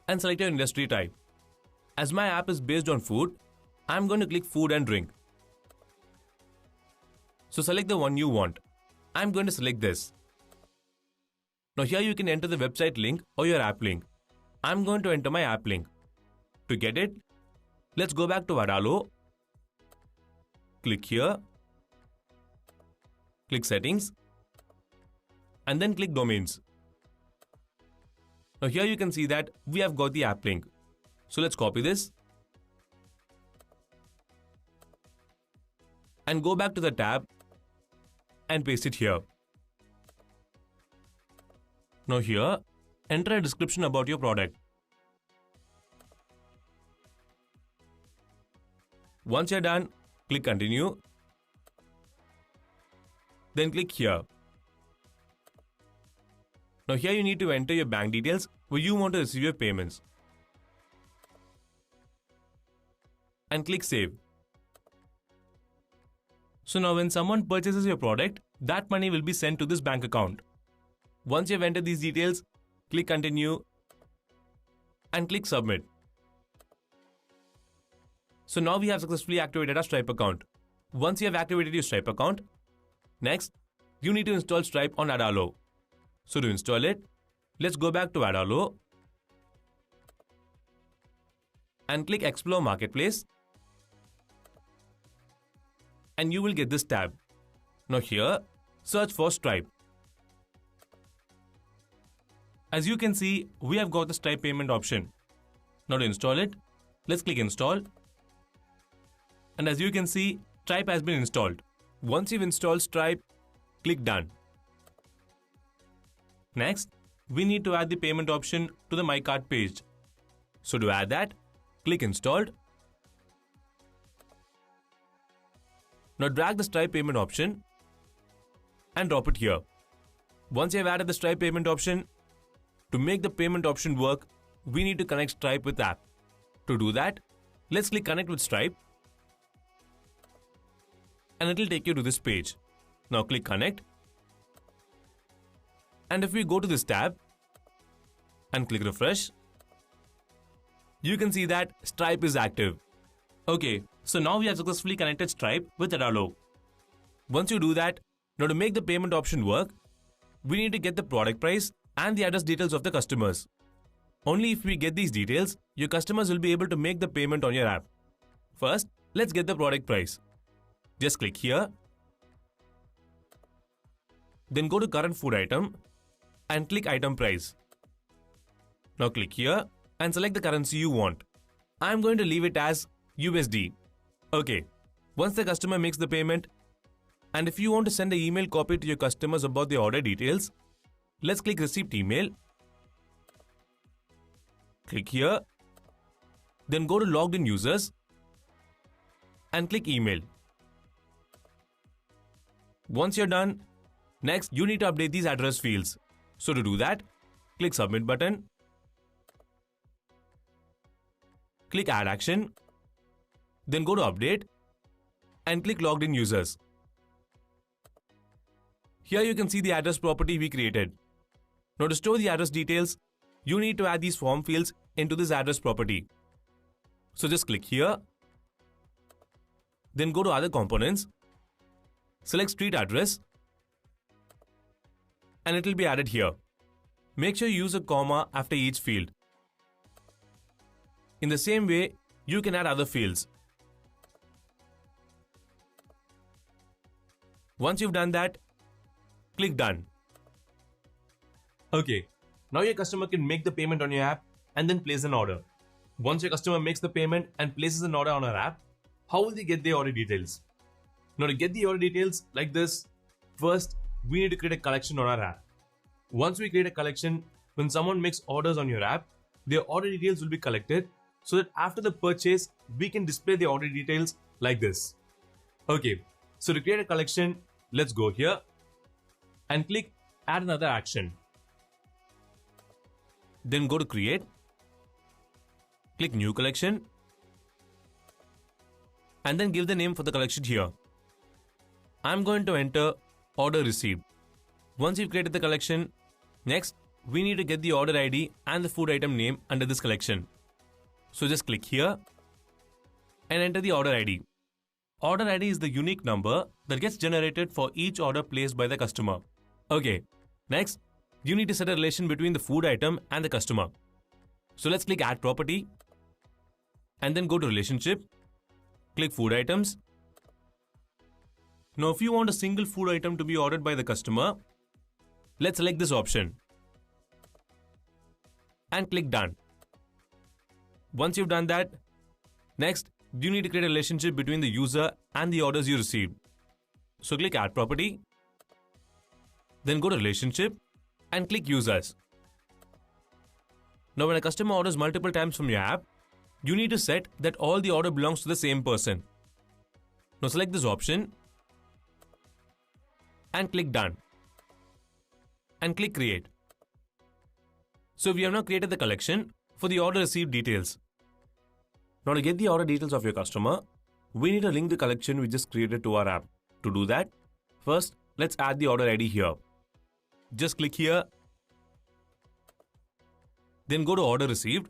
and select your industry type. As my app is based on food, I'm going to click food and drink. So select the one you want. I'm going to select this. Now here you can enter the website link or your app link. I'm going to enter my app link. To get it, let's go back to Adalo. Click here. Click settings. And then click domains. Now here you can see that we have got the app link. So let's copy this. And go back to the tab and paste it here. Now here, enter a description about your product. Once you're done, click continue. Then click here. Now here you need to enter your bank details where you want to receive your payments. And click save. So now when someone purchases your product, that money will be sent to this bank account. Once you have entered these details, click continue and click submit. So now we have successfully activated our Stripe account. Once you have activated your Stripe account, next you need to install Stripe on Adalo. So to install it, let's go back to Adalo and click Explore Marketplace. And you will get this tab. Now here, search for Stripe. As you can see, we have got the Stripe payment option. Now to install it, let's click install. And as you can see, Stripe has been installed. Once you've installed Stripe, click done. Next, we need to add the payment option to the My Cart page. So to add that, click installed. Now drag the Stripe payment option and drop it here. Once you have added the Stripe payment option, to make the payment option work, we need to connect Stripe with app. To do that, let's click connect with Stripe and it will take you to this page. Now click connect. And if we go to this tab and click refresh, you can see that Stripe is active. Okay, so now we have successfully connected Stripe with Adalo. Once you do that, now to make the payment option work, we need to get the product price and the address details of the customers. Only if we get these details, your customers will be able to make the payment on your app. First, let's get the product price. Just click here. Then go to current food item and click item price. Now click here and select the currency you want. I'm going to leave it as USD. Okay, once the customer makes the payment, and if you want to send an email copy to your customers about the order details, let's click receipt email. Click here. Then go to logged in users and click email. Once you're done, next you need to update these address fields. So to do that, click submit button. Click add action. Then go to update and click logged in users. Here you can see the address property we created. Now to store the address details, you need to add these form fields into this address property. So just click here. Then go to other components. Select street address. And it will be added here. Make sure you use a comma after each field. In the same way, you can add other fields. Once you've done that, click done. Okay, now your customer can make the payment on your app and then place an order. Once your customer makes the payment and places an order on our app, how will they get the order details? Now to get the order details like this, first we need to create a collection on our app. Once we create a collection, when someone makes orders on your app, their order details will be collected so that after the purchase, we can display the order details like this. Okay, so to create a collection, let's go here and click add another action. Then go to create, click new collection and then give the name for the collection here. I'm going to enter order received. Once you've created the collection, next we need to get the order ID and the food item name under this collection. So just click here and enter the order ID. Order ID is the unique number that gets generated for each order placed by the customer. Okay, next, you need to set a relation between the food item and the customer. So let's click Add Property and then go to Relationship, click Food Items. Now if you want a single food item to be ordered by the customer, let's select this option and click Done. Once you've done that, next, you need to create a relationship between the user and the orders you received. So click Add Property, then go to Relationship and click Users. Now when a customer orders multiple times from your app, you need to set that all the order belongs to the same person. Now select this option and click Done and click Create. So we have now created the collection for the order received details. Now to get the order details of your customer, we need to link the collection we just created to our app. To do that, first let's add the order ID here. Just click here, then go to Order Received,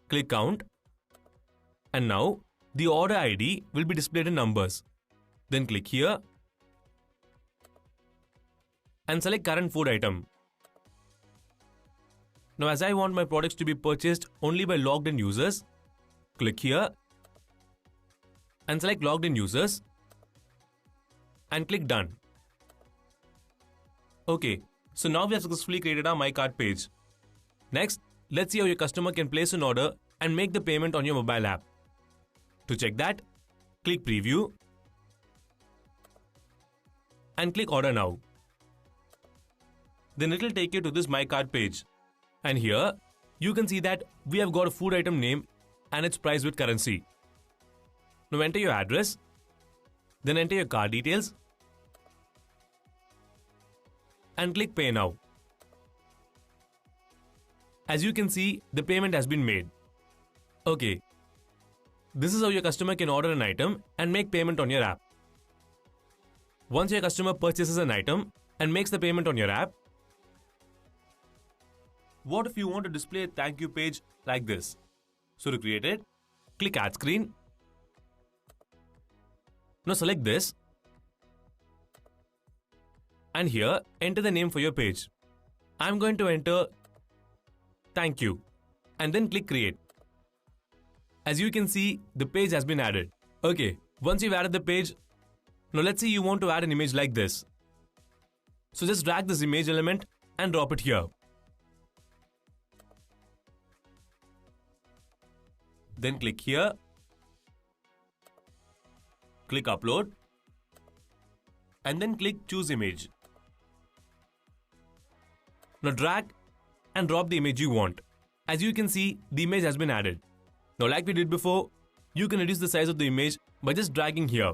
click Count, and now the order ID will be displayed in numbers. Then click here and select Current Food Item. Now as I want my products to be purchased only by logged in users, click here and select Logged in Users and click Done. Okay, so now we have successfully created our My Cart page. Next, let's see how your customer can place an order and make the payment on your mobile app. To check that, click Preview and click Order Now. Then it will take you to this My Cart page. And here, you can see that we have got a food item name and its price with currency. Now enter your address, then enter your card details and click Pay Now. As you can see, the payment has been made. Okay, this is how your customer can order an item and make payment on your app. Once your customer purchases an item and makes the payment on your app, what if you want to display a thank you page like this? So to create it, click Add Screen. Now select this and here enter the name for your page. I'm going to enter Thank You and then click Create. As you can see, the page has been added. Okay, once you've added the page, now let's say you want to add an image like this. So just drag this image element and drop it here. Then click here, click Upload, and then click Choose Image. Now drag and drop the image you want. As you can see, the image has been added. Now like we did before, you can reduce the size of the image by just dragging here.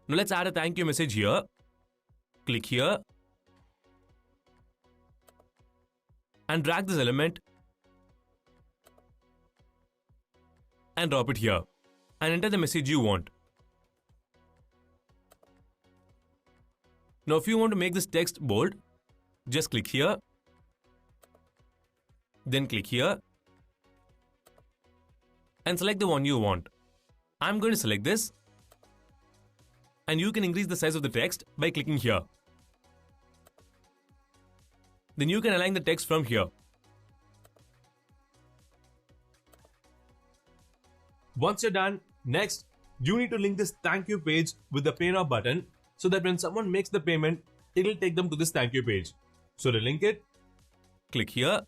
Now let's add a thank you message here. Click here and drag this element and drop it here and enter the message you want. Now if you want to make this text bold, just click here, then click here and select the one you want. I'm going to select this and you can increase the size of the text by clicking here. Then you can align the text from here. Once you're done, next, you need to link this thank you page with the Pay Now button so that when someone makes the payment, it will take them to this thank you page. So to link it, click here,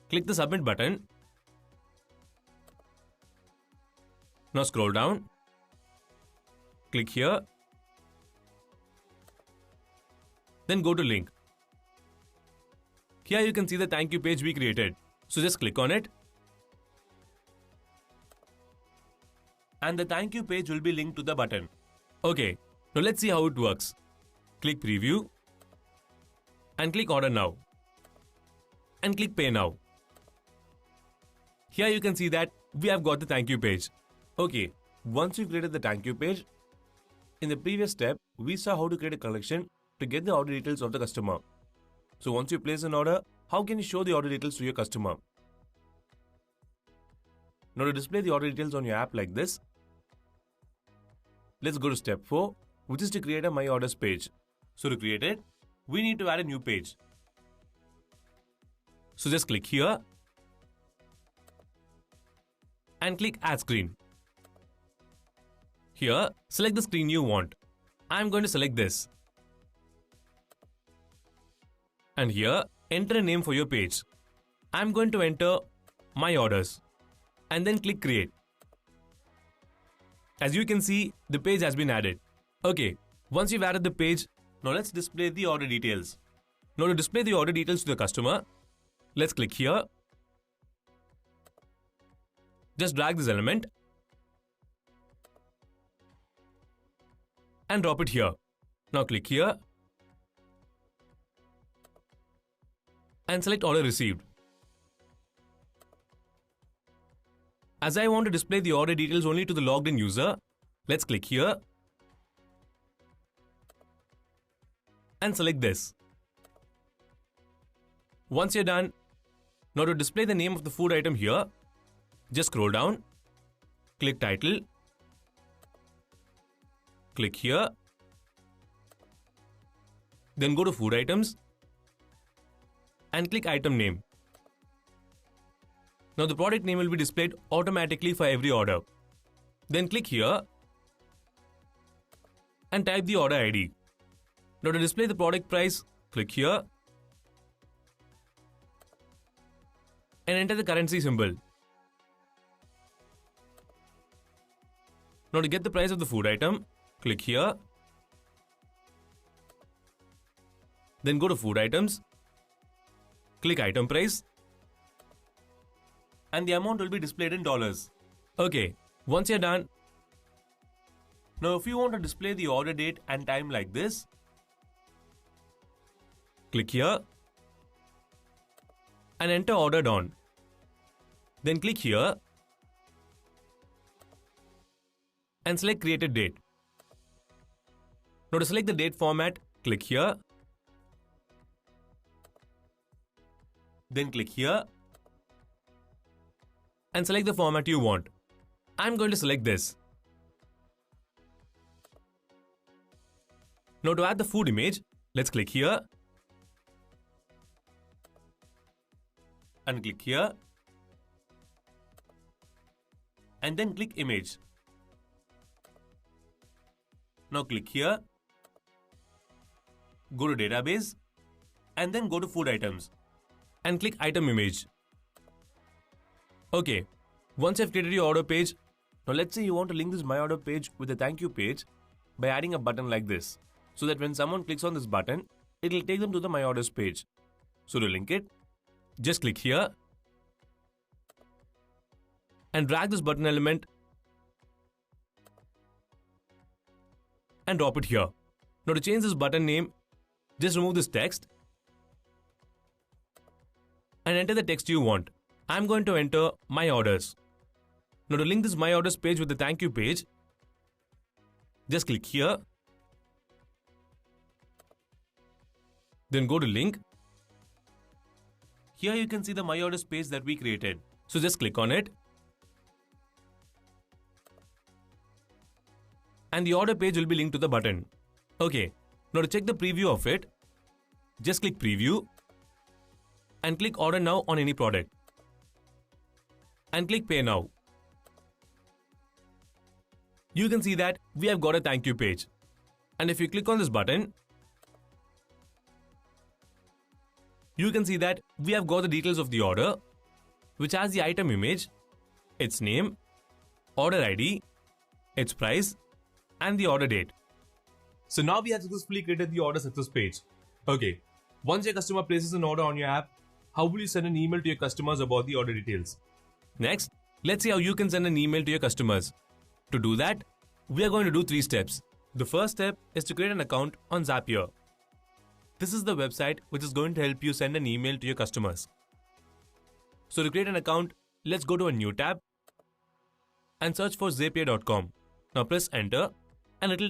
click the Submit button. Now scroll down, click here, then go to Link. Here you can see the thank you page we created. So just click on it. And the thank you page will be linked to the button. Okay, now let's see how it works. Click Preview and click Order Now and click Pay Now. Here you can see that we have got the thank you page. Okay, once you've created the thank you page, in the previous step, we saw how to create a collection to get the order details of the customer. So once you place an order, how can you show the order details to your customer? Now to display the order details on your app like this, let's go to step 4, which is to create a My Orders page. So to create it, we need to add a new page. So just click here and click Add Screen. Here, select the screen you want. I'm going to select this. And here, enter a name for your page. I'm going to enter My Orders and then click Create. As you can see, the page has been added. Okay, once you've added the page, now let's display the order details. Now to display the order details to the customer, let's click here. Just drag this element and drop it here. Now click here and select Order Received. As I want to display the order details only to the logged in user, let's click here and select this. Once you're done, now to display the name of the food item here, just scroll down, click Title, click here, then go to Food Items and click Item Name. Now the product name will be displayed automatically for every order. Then click here and type the order ID. Now to display the product price, click here and enter the currency symbol. Now to get the price of the food item, click here. Then go to Food Items, click Item Price, and the amount will be displayed in dollars. Okay, once you're done, now if you want to display the order date and time like this, click here and enter Ordered On. Then click here and select Created Date. Now to select the date format, click here. Then click here and select the format you want. I'm going to select this. Now to add the food image, let's click here and click here and then click Image. Now click here, go to Database and then go to Food Items and click Item Image. Okay, once you've created your order page, now let's say you want to link this My Order page with a thank you page by adding a button like this, so that when someone clicks on this button, it will take them to the My Orders page. So to link it, just click here and drag this button element and drop it here. Now to change this button name, just remove this text and enter the text you want. I'm going to enter My Orders. Now to link this My Orders page with the thank you page, just click here. Then go to Link. Here you can see the My Orders page that we created. So just click on it. And the order page will be linked to the button. Okay, now to check the preview of it, just click Preview and click Order Now on any product. And click Pay Now. You can see that we have got a thank you page. And if you click on this button, you can see that we have got the details of the order, which has the item image, its name, order ID, its price, and the order date. So now we have successfully created the order success page. Okay, once your customer places an order on your app, how will you send an email to your customers about the order details? Next, let's see how you can send an email to your customers. To do that, we are going to do 3 steps. The first step is to create an account on Zapier. This is the website which is going to help you send an email to your customers. So to create an account, let's go to a new tab and search for zapier.com. Now press enter and it will take